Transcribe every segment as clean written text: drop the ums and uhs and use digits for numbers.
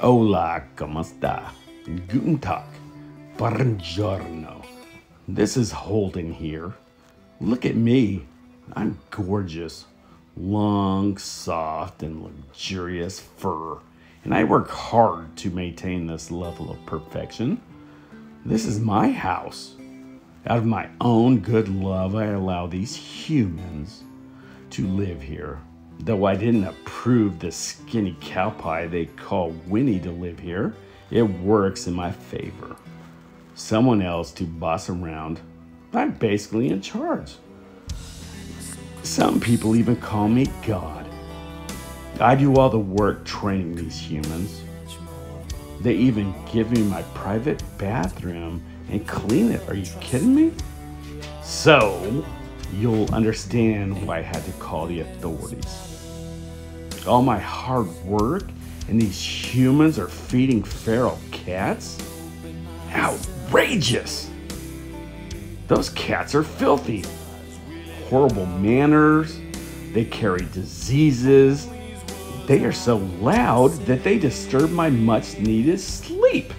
Hola, ¿cómo está? Guten Tag. Buongiorno. This is Holden here. Look at me. I'm gorgeous. Long, soft, and luxurious fur. And I work hard to maintain this level of perfection. This is my house. Out of my own good love, I allow these humans to live here. Though I didn't approve the skinny cow pie they call Winnie to live here, it works in my favor. Someone else to boss around. I'm basically in charge. Some people even call me God. I do all the work training these humans. They even give me my private bathroom and clean it. Are you kidding me? So, you'll understand why I had to call the authorities. All my hard work and these humans are feeding feral cats? Outrageous! Those cats are filthy. Horrible manners. They carry diseases. They are so loud that they disturb my much needed sleep.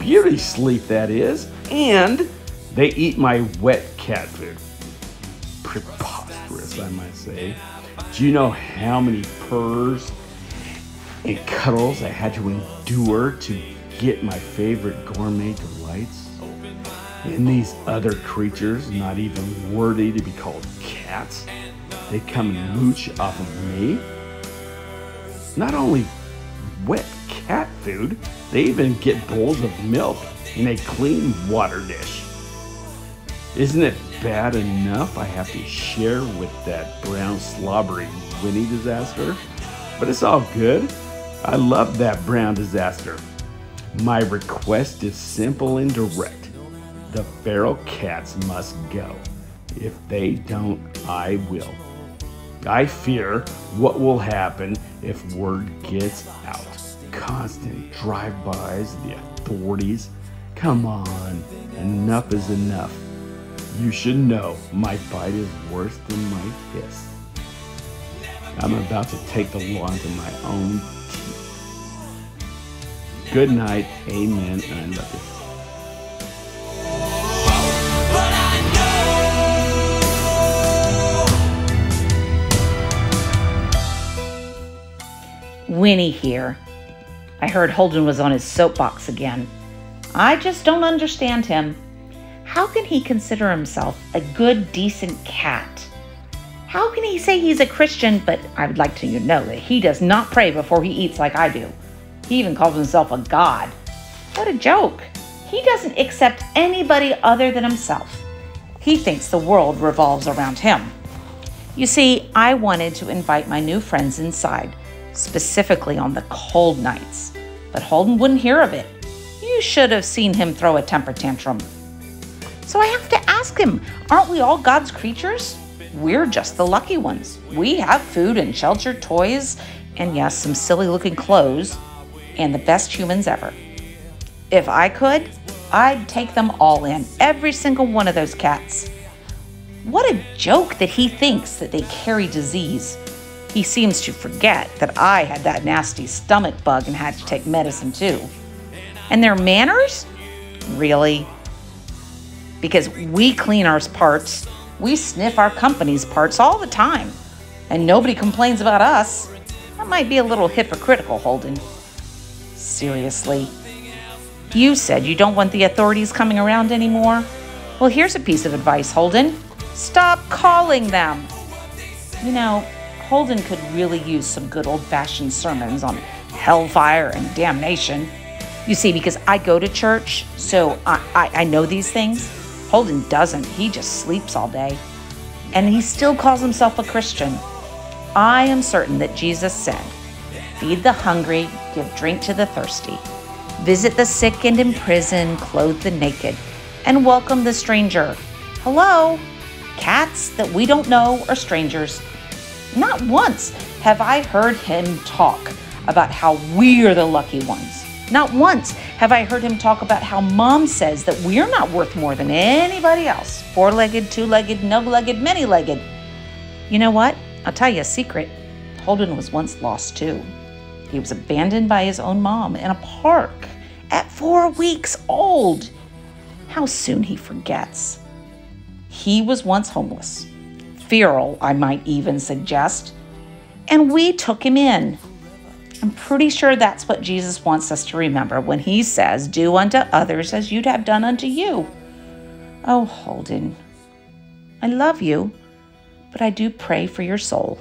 Beauty sleep, that is. And they eat my wet cat food. Preposterous, I might say. Do you know how many purrs and cuddles I had to endure to get my favorite gourmet delights? And these other creatures, not even worthy to be called cats, they come and mooch off of me. Not only wet cat food, they even get bowls of milk in a clean water dish. Isn't it bad enough I have to share with that brown slobbery Winnie disaster? But it's all good. I love that brown disaster. My request is simple and direct. The feral cats must go. If they don't, I will. I fear what will happen if word gets out. Constant drive-bys, the authorities. Come on, enough is enough. You should know my bite is worse than my hiss. I'm about to take the law into my own teeth. Good night, amen, and I love you. Winnie here. I heard Holden was on his soapbox again. I just don't understand him. How can he consider himself a good, decent cat? How can he say he's a Christian, but I would like to know that he does not pray before he eats like I do. He even calls himself a god. What a joke. He doesn't accept anybody other than himself. He thinks the world revolves around him. You see, I wanted to invite my new friends inside, specifically on the cold nights, but Holden wouldn't hear of it. You should have seen him throw a temper tantrum. So I have to ask him, aren't we all God's creatures? We're just the lucky ones. We have food and shelter, toys, and yes, some silly looking clothes, and the best humans ever. If I could, I'd take them all in, every single one of those cats. What a joke that he thinks that they carry disease. He seems to forget that I had that nasty stomach bug and had to take medicine too. And their manners? Really? Because we clean our parts, we sniff our company's parts all the time, and nobody complains about us. That might be a little hypocritical, Holden. Seriously. You said you don't want the authorities coming around anymore? Well, here's a piece of advice, Holden. Stop calling them. You know, Holden could really use some good old-fashioned sermons on hellfire and damnation. You see, because I go to church, so I know these things. Holden doesn't. He just sleeps all day. And he still calls himself a Christian. I am certain that Jesus said, "Feed the hungry, give drink to the thirsty. Visit the sick and in prison, clothe the naked, and welcome the stranger." Hello? Cats that we don't know are strangers. Not once have I heard him talk about how we're the lucky ones. Not once have I heard him talk about how Mom says that we're not worth more than anybody else. Four-legged, two-legged, no-legged, many-legged. You know what? I'll tell you a secret. Holden was once lost too. He was abandoned by his own mom in a park at 4 weeks old. How soon he forgets. He was once homeless, feral, I might even suggest, and we took him in. I'm pretty sure that's what Jesus wants us to remember when he says, "Do unto others as you'd have done unto you." Oh, Holden, I love you, but I do pray for your soul.